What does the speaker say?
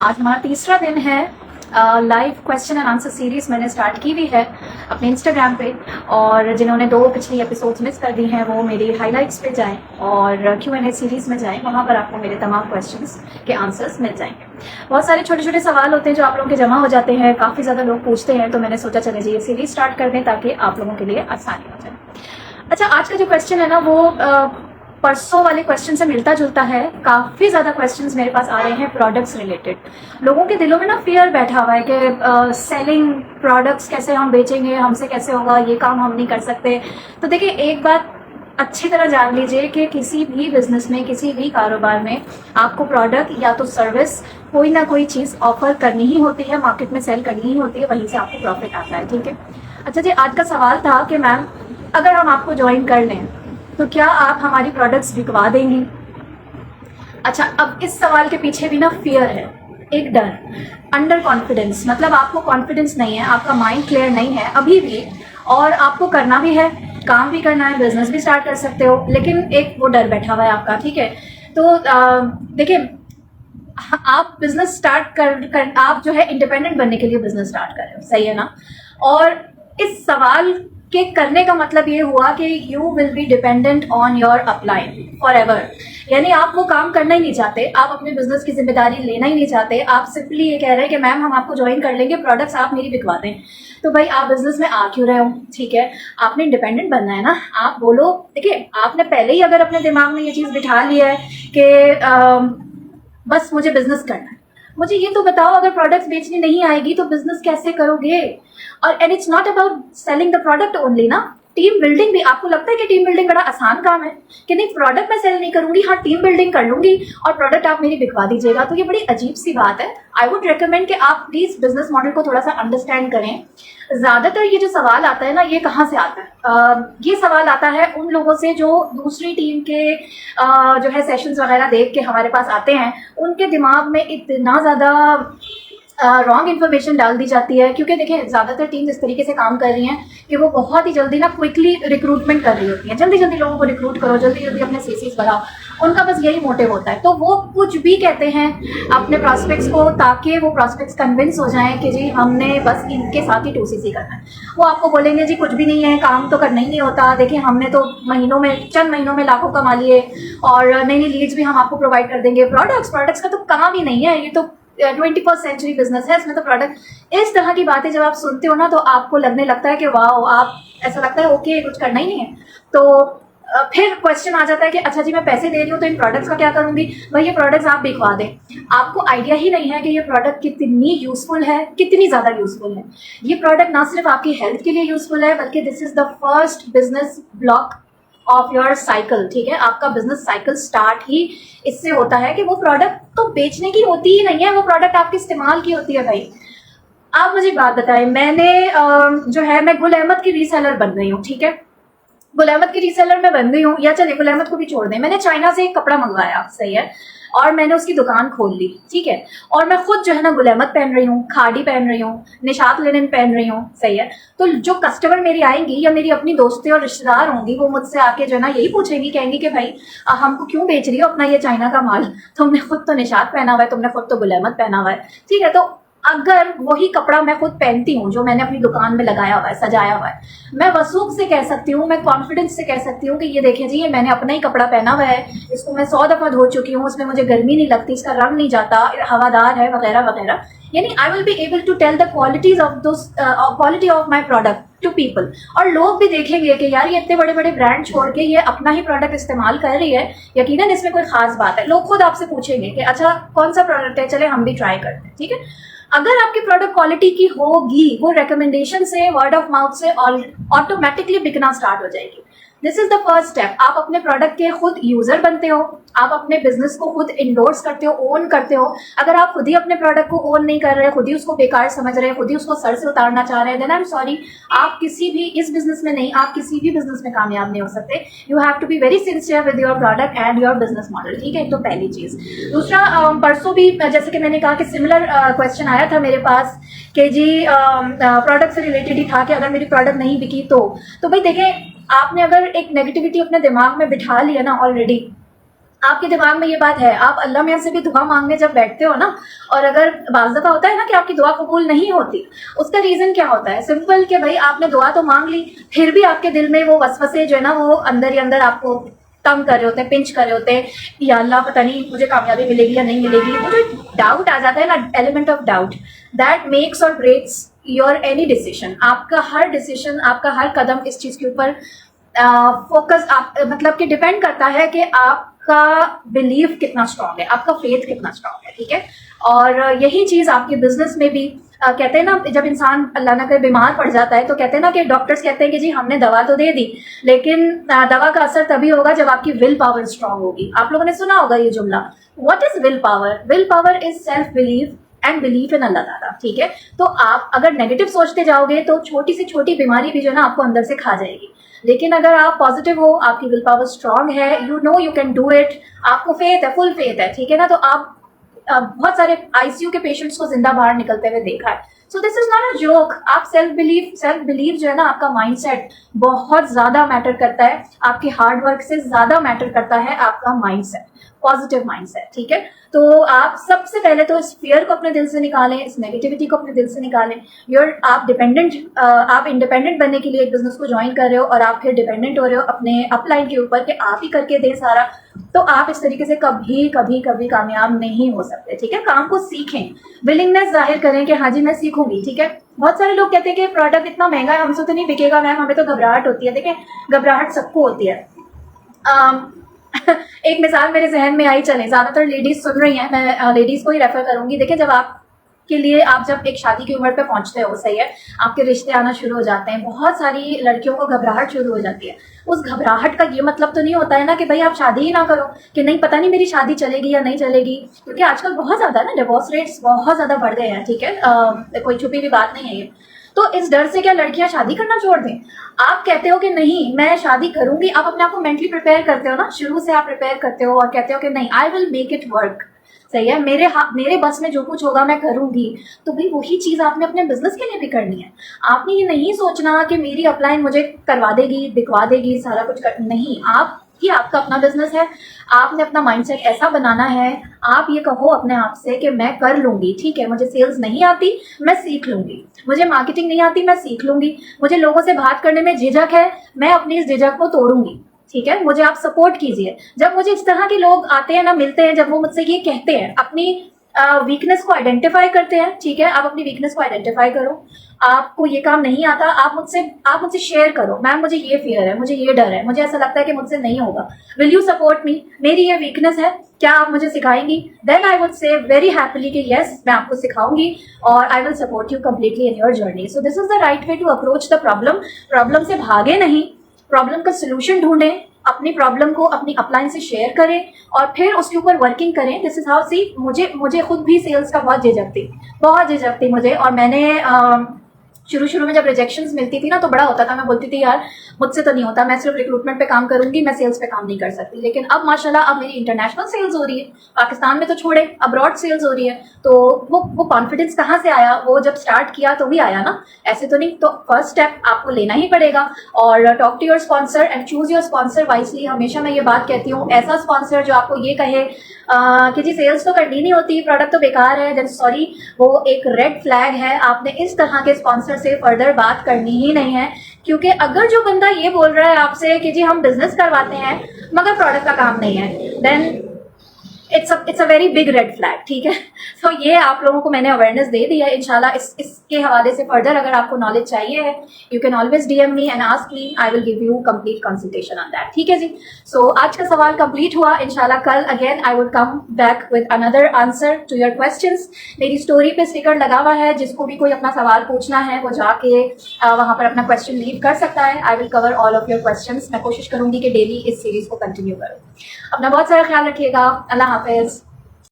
आज हमारा तीसरा दिन है। Live question and answer series मैंने स्टार्ट की हुई है अपने इंस्टाग्राम पे, और जिन्होंने 2 पिछली एपिसोड्स मिस कर दी हैं वो मेरी हाइलाइट्स पे जाएं और Q&A सीरीज में जाएं। वहाँ पर आपको मेरे तमाम क्वेश्चंस के आंसर्स मिल जाएंगे। बहुत सारे छोटे छोटे सवाल होते हैं जो आप लोगों के जमा हो जाते हैं, काफ़ी ज़्यादा लोग पूछते हैं, तो मैंने सोचा चले जी ये सीरीज स्टार्ट कर दें ताकि आप लोगों के लिए आसानी हो जाए। अच्छा, आज का जो क्वेश्चन है ना वो परसों वाले क्वेश्चन से मिलता जुलता है। काफ़ी ज़्यादा क्वेश्चंस मेरे पास आ रहे हैं प्रोडक्ट्स रिलेटेड। लोगों के दिलों में ना फियर बैठा हुआ है कि सेलिंग प्रोडक्ट्स कैसे हम बेचेंगे, हमसे कैसे होगा, ये काम हम नहीं कर सकते। तो देखिए, एक बात अच्छी तरह जान लीजिए कि किसी भी बिजनेस में, किसी भी कारोबार में आपको प्रोडक्ट या तो सर्विस, कोई ना कोई चीज़ ऑफर करनी ही होती है, मार्केट में सेल करनी ही होती है, वहीं से आपको प्रॉफिट आता है। ठीक है। अच्छा जी, आज का सवाल था कि मैम अगर हम आपको ज्वाइन कर लें तो क्या आप हमारी प्रोडक्ट्स बिकवा देंगी। अच्छा, अब इस सवाल के पीछे भी ना फियर है, एक डर, अंडर कॉन्फिडेंस। मतलब आपको कॉन्फिडेंस नहीं है, आपका माइंड क्लियर नहीं है अभी भी, और आपको करना भी है, काम भी करना है, बिजनेस भी स्टार्ट कर सकते हो, लेकिन एक वो डर बैठा हुआ है आपका। ठीक है। तो देखिए, आप बिजनेस स्टार्ट कर आप जो है इंडिपेंडेंट बनने के लिए बिजनेस स्टार्ट कर रहे हो, सही है ना। और इस सवाल के करने का मतलब ये हुआ कि you will be dependent on your upline for ever. यानी आप वो काम करना ही नहीं चाहते, आप अपने बिजनेस की जिम्मेदारी लेना ही नहीं चाहते, आप सिंपली ये कह रहे हैं कि मैम हम आपको ज्वाइन कर लेंगे, प्रोडक्ट्स आप मेरी बिकवा दें। तो भाई आप बिजनेस में आ क्यों रहे हो। ठीक है, आपने इंडिपेंडेंट बनना है ना। आप बोलो, देखिए आपने पहले ही अगर अपने दिमाग में ये चीज़ बिठा ली है कि बस मुझे बिजनेस करना है, मुझे ये तो बताओ अगर प्रोडक्ट्स बेचनी नहीं आएगी तो बिजनेस कैसे करोगे। और and it's not about selling the product only ना, टीम बिल्डिंग भी। आपको लगता है कि टीम बिल्डिंग बड़ा आसान काम है कि नहीं, प्रोडक्ट मैं सेल नहीं करूंगी, हाँ टीम बिल्डिंग कर लूंगी और प्रोडक्ट आप मेरी बिकवा दीजिएगा। तो ये बड़ी अजीब सी बात है। आई वुड रिकमेंड कि आप प्लीज बिजनेस मॉडल को थोड़ा सा अंडरस्टैंड करें। ज्यादातर ये जो सवाल आता है ना, ये कहाँ से आता है? ये सवाल आता है उन लोगों से जो दूसरी टीम के जो है सेशंस वगैरह देख के हमारे पास आते हैं। उनके दिमाग में इतना ज्यादा रॉन्ग इन्फॉर्मेशन डाल दी जाती है, क्योंकि देखिए ज़्यादातर टीम्स इस तरीके से काम कर रही हैं कि वो बहुत ही जल्दी ना क्विकली रिक्रूटमेंट कर रही होती हैं, जल्दी जल्दी लोगों को रिक्रूट करो, जल्दी जल्दी अपने सीसीज बढ़ाओ। उनका बस यही मोटिव होता है। तो वो कुछ भी कहते हैं अपने प्रॉस्पेक्ट्स को ताकि वो प्रॉस्पेक्ट्स कन्विंस हो जाएं कि जी हमने बस इनके साथ ही 2CC करना है। वो आपको बोलेंगे जी कुछ भी नहीं है, काम तो करना ही नहीं होता, देखिए हमने तो महीनों में, चंद महीनों में लाखों कमा लिए, और नई नई लीड्स भी हम आपको प्रोवाइड कर देंगे। प्रोडक्ट्स का तो काम ही नहीं है, ये तो 21st सेंचुरी बिजनेस है, इसमें तो प्रोडक्ट। इस तरह की बातें जब आप सुनते हो ना तो आपको लगने लगता है कि वाह, आप ऐसा लगता है ओके कुछ करना ही नहीं है। तो फिर क्वेश्चन आ जाता है कि अच्छा जी मैं पैसे दे रही हूँ तो इन प्रोडक्ट्स का क्या करूंगी। भाई ये प्रोडक्ट्स आप बिकवा दें, आपको आइडिया ही नहीं है कि ये प्रोडक्ट कितनी यूजफुल है, कितनी ज्यादा यूजफुल है। ये प्रोडक्ट ना सिर्फ आपकी हेल्थ के लिए यूजफुल है, बल्कि this is the first business block of your cycle. ठीक है, आपका बिजनेस साइकिल स्टार्ट ही इससे होता है कि वो प्रोडक्ट तो बेचने की होती ही नहीं है, वो प्रोडक्ट आपके इस्तेमाल की होती है। भाई आप मुझे बात बताएं, मैंने जो है मैं गुल अहमद की रीसेलर बन गई हूँ। ठीक है, गुल अहमद की रीसेलर में बन गई हूँ, या चलिए गुल अहमद को भी छोड़ दें, मैंने चाइना से एक कपड़ा मंगवाया, सही है, और मैंने उसकी दुकान खोल ली। ठीक है, और मैं खुद जो है ना गुल अहमद पहन रही हूँ, खादी पहन रही हूँ, निशात लिनन पहन रही हूँ, सही है। तो जो कस्टमर मेरी आएंगी या मेरी अपनी दोस्तें और रिश्तेदार होंगी, वो मुझसे आके जो है ना यही पूछेंगी, कहेंगी कि भाई हमको क्यों बेच रही हो अपना ये चाइना का माल, तुमने खुद तो निशात पहना हुआ है, तुमने खुद तो गुल अहमद पहना हुआ है। ठीक है, तो अगर वही कपड़ा मैं खुद पहनती हूँ जो मैंने अपनी दुकान में लगाया हुआ है, सजाया हुआ है, मैं वसूख से कह सकती हूँ, मैं कॉन्फिडेंस से कह सकती हूँ कि ये देखिए जी, ये मैंने अपना ही कपड़ा पहना हुआ है, इसको मैं 100 दफा धो चुकी हूँ, उसमें मुझे गर्मी नहीं लगती, इसका रंग नहीं जाता, हवादार है, वगैरह वगैरह। यानी I will be able to tell the qualities of those quality of my product to people. और लोग भी देखेंगे कि यार ये इतने बड़े बड़े ब्रांड छोड़ के ये अपना ही प्रोडक्ट इस्तेमाल कर रही है, यकीनन इसमें कोई खास बात है। लोग खुद आपसे पूछेंगे कि अच्छा कौन सा प्रोडक्ट है, चले हम भी ट्राई करते हैं। ठीक है, अगर आपकी प्रोडक्ट क्वालिटी की होगी, वो रिकमेंडेशन से, वर्ड ऑफ माउथ से ऑटोमेटिकली बिकना स्टार्ट हो जाएगी। This is the first step. आप अपने प्रोडक्ट के खुद यूजर बनते हो, आप अपने बिजनेस को खुद इंडोर्स करते हो, ओन करते हो। अगर आप खुद ही अपने प्रोडक्ट को ओन नहीं कर रहे, खुद ही उसको बेकार समझ रहे हैं, खुद ही उसको सर से उतारना चाह रहे हैं, देन आई एम सॉरी, आप किसी भी इस बिजनेस में नहीं, आप किसी भी बिजनेस में कामयाब नहीं हो सकते। You have to be very sincere with your product and your business model. ठीक है, तो पहली चीज। दूसरा, परसों भी जैसे कि मैंने कहा कि सिमिलर क्वेश्चन आया था मेरे पास कि जी प्रोडक्ट से रिलेटेड ही था कि अगर मेरी प्रोडक्ट नहीं बिकी तो भाई देखें, आपने अगर एक नेगेटिविटी अपने दिमाग में बिठा लिया ना ऑलरेडी, आपके दिमाग में ये बात है, आप अल्लाह मियाँ से भी दुआ मांगने जब बैठते हो ना, और अगर बाज़ दफ़ा होता है ना कि आपकी दुआ कबूल नहीं होती, उसका रीज़न क्या होता है? सिंपल कि भाई आपने दुआ तो मांग ली, फिर भी आपके दिल में वो वसवसे जो है ना वो अंदर ही अंदर आपको तंग कर रहे होते हैं, पिंच कर रहे होते हैं, या अल्लाह पता नहीं मुझे कामयाबी मिलेगी या नहीं मिलेगी। वो जो डाउट आ जाता है ना, element of doubt, that makes और ब्रेक्स योर एनी डिसीजन। आपका हर डिसीजन, आपका हर कदम इस चीज़ के ऊपर फोकस आप मतलब कि डिपेंड करता है कि आपका बिलीफ कितना स्ट्रांग है, आपका फेथ कितना स्ट्रांग है, ठीक है। और यही चीज आपके बिजनेस में भी कहते हैं ना, जब इंसान अल्लाह ना करे बीमार पड़ जाता है तो कहते हैं ना कि डॉक्टर्स कहते हैं कि जी हमने दवा तो दे दी, लेकिन दवा का असर तभी होगा जब आपकी विल पावर स्ट्रांग होगी। आप लोगों ने सुना होगा ये जुमला, what is will power? Will power is self belief and belief in Allah Taala, ठीक है। तो आप अगर नेगेटिव सोचते जाओगे तो छोटी से छोटी बीमारी भी जो है ना आपको अंदर से खा जाएगी, लेकिन अगर आप पॉजिटिव हो, आपकी विल पावर स्ट्रांग है, you know you can do it, आपको फेथ है, फुल फेथ है, ठीक है ना, तो आप बहुत सारे आईसीयू के पेशेंट्स को जिंदा बाहर निकलते हुए देखा है। सो this is not a joke. आप सेल्फ बिलीव जो है ना, आपका माइंडसेट बहुत ज्यादा मैटर करता है, आपके हार्ड वर्क से ज्यादा मैटर करता है आपका माइंडसेट, पॉजिटिव माइंडसेट, ठीक है। तो आप सबसे पहले तो इस फियर को अपने दिल से निकालें, इस नेगेटिविटी को अपने दिल से निकालें। आप इंडिपेंडेंट बनने के लिए एक बिजनेस को ज्वाइन कर रहे हो और आप फिर डिपेंडेंट हो रहे हो अपने अपलाइन के ऊपर कि आप ही करके दें सारा, तो आप इस तरीके से कभी कभी कभी कामयाब नहीं हो सकते, ठीक है। काम को सीखें, विलिंगनेस जाहिर करें कि हाँ जी मैं सीखूंगी, ठीक है। बहुत सारे लोग कहते हैं कि प्रोडक्ट इतना महंगा है, हमसे तो नहीं बिकेगा मैम, हमें तो घबराहट होती है। देखिए, घबराहट सबको होती है। एक मिसाल मेरे जहन में आई, चले ज्यादातर लेडीज सुन रही हैं, मैं लेडीज को ही रेफर करूंगी। देखिए, जब आपके लिए आप जब एक शादी की उम्र पे पहुंचते हो, सही है, आपके रिश्ते आना शुरू हो जाते हैं, बहुत सारी लड़कियों को घबराहट शुरू हो जाती है। उस घबराहट का ये मतलब तो नहीं होता है ना कि भाई आप शादी ही ना करो, कि नहीं पता नहीं मेरी शादी चलेगी या नहीं चलेगी, क्योंकि आजकल बहुत ज्यादा ना डिवोर्स रेट्स बहुत ज्यादा बढ़ गए हैं, ठीक है। कोई छुपी हुई बात नहीं है ये। तो इस डर से क्या लड़कियां शादी करना छोड़ दें? आप कहते हो कि नहीं मैं शादी करूंगी, आप अपने आप को मेंटली प्रिपेयर करते हो ना, शुरू से आप प्रिपेयर करते हो और कहते हो कि नहीं I will make it work, सही है, मेरे बस में जो कुछ होगा मैं करूंगी। तो भाई वही चीज आपने अपने बिजनेस के लिए भी करनी है। आपने ये नहीं सोचना कि मेरी अपलाइन मुझे करवा देगी, दिखवा देगी, सारा कुछ नहीं, आप ही आपका अपना बिजनेस है, आपने अपना माइंडसेट ऐसा बनाना है। आप ये कहो अपने आप से कि मैं कर लूंगी, ठीक है, मुझे सेल्स नहीं आती मैं सीख लूंगी, मुझे मार्केटिंग नहीं आती मैं सीख लूंगी, मुझे लोगों से बात करने में झिझक है, मैं अपनी इस झिझक को तोड़ूंगी, ठीक है। मुझे आप सपोर्ट कीजिए। जब मुझे इस तरह के लोग आते हैं ना, मिलते हैं, जब वो मुझसे ये कहते हैं, अपनी वीकनेस को आइडेंटिफाई करते हैं, ठीक है, आप अपनी वीकनेस को आइडेंटिफाई करो। आपको ये काम नहीं आता, आप मुझसे शेयर करो, मैम मुझे ये फियर है, मुझे ये डर है, मुझे ऐसा लगता है कि मुझसे नहीं होगा, विल यू सपोर्ट मी, मेरी ये वीकनेस है, क्या आप मुझे सिखाएंगी? Then I would say very happily कि यस मैं आपको सिखाऊंगी और I will support you completely in your journey. So this is the right way to approach the problem. Problem से भागे नहीं, प्रॉब्लम का सोल्यूशन ढूंढें, अपनी प्रॉब्लम को अपनी अपलाइन से शेयर करें और फिर उसके ऊपर वर्किंग करें। दिस इज हाउ सी मुझे खुद भी सेल्स का बहुत झिझक थी मुझे, और मैंने शुरू में जब रिजेक्शंस मिलती थी ना तो बड़ा होता था, मैं बोलती थी यार मुझसे तो नहीं होता, मैं सिर्फ रिक्रूटमेंट पे काम करूंगी, मैं सेल्स पे काम नहीं कर सकती। लेकिन अब माशाल्लाह अब मेरी इंटरनेशनल सेल्स हो रही है, पाकिस्तान में तो छोड़े अब्रॉड सेल्स हो रही है। तो वो कॉन्फिडेंस कहाँ से आया? वो जब स्टार्ट किया तो भी आया ना, ऐसे तो नहीं। तो फर्स्ट स्टेप आपको लेना ही पड़ेगा। और talk to your sponsor and choose your sponsor wisely. हमेशा मैं ये बात कहती हूँ, ऐसा स्पॉन्सर जो आपको ये कहे कि जी सेल्स तो करनी नहीं होती, प्रोडक्ट तो बेकार है, देन सॉरी, वो एक रेड फ्लैग है। आपने इस तरह के स्पॉन्सर से फर्दर बात करनी ही नहीं है, क्योंकि अगर जो बंदा ये बोल रहा है आपसे कि जी हम बिजनेस करवाते हैं मगर प्रोडक्ट का काम नहीं है, then it's a very big red flag, ठीक है। तो ये आप लोगों को मैंने अवेयरनेस दे दी है। इंशाल्लाह इसके हवाले से फर्दर अगर आपको नॉलेज चाहिए है, you can always DM me and ask me, I will give you complete consultation on that, ठीक है जी। सो आज का सवाल कंप्लीट हुआ। इंशाल्लाह कल again I would come back with another answer to your questions. मेरी स्टोरी पे स्टिकर लगा हुआ है, जिसको भी कोई अपना सवाल पूछना है वो जाके वहां पर अपना क्वेश्चन लीव कर सकता है। I will cover all of your questions. मैं कोशिश करूंगी कि डेली इस सीरीज को कंटिन्यू करूँ। अपना बहुत सारा ख्याल रखिएगा। अल्लाह हाफिज।